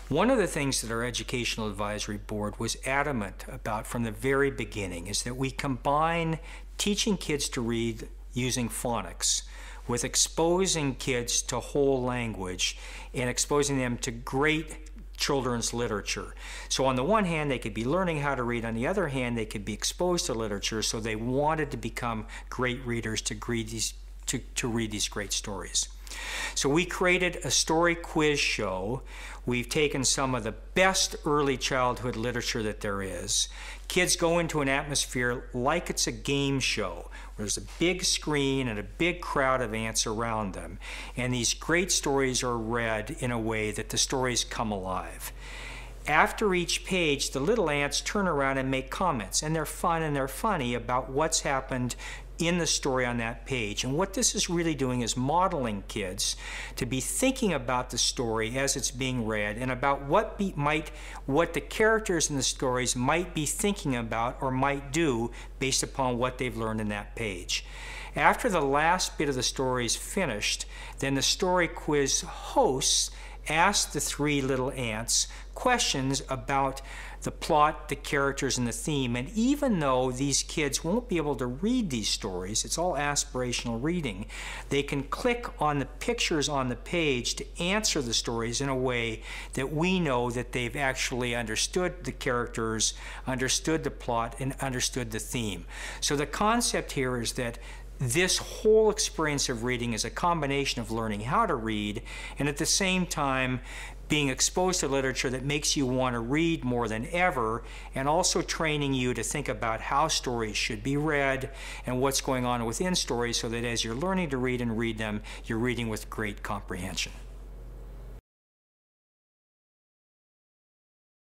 One of the things that our Educational Advisory Board was adamant about from the very beginning is that we combine teaching kids to read using phonics with exposing kids to whole language and exposing them to great children's literature. So on the one hand, they could be learning how to read. On the other hand, they could be exposed to literature, so they wanted to become great readers to read these great stories. So we created a story quiz show. We've taken some of the best early childhood literature that there is. Kids go into an atmosphere like it's a game show. There's a big screen and a big crowd of ants around them. And these great stories are read in a way that the stories come alive. After each page, the little ants turn around and make comments, and they're fun and they're funny about what's happened in the story on that page. And what this is really doing is modeling kids to be thinking about the story as it's being read and about what the characters in the stories might be thinking about or might do based upon what they've learned in that page. After the last bit of the story is finished, then the story quiz hosts ask the three little ants questions about the plot, the characters, and the theme. And even though these kids won't be able to read these stories, it's all aspirational reading, they can click on the pictures on the page to answer the stories in a way that we know that they've actually understood the characters, understood the plot, and understood the theme. So the concept here is that this whole experience of reading is a combination of learning how to read and at the same time being exposed to literature that makes you want to read more than ever, and also training you to think about how stories should be read and what's going on within stories so that as you're learning to read and read them, you're reading with great comprehension.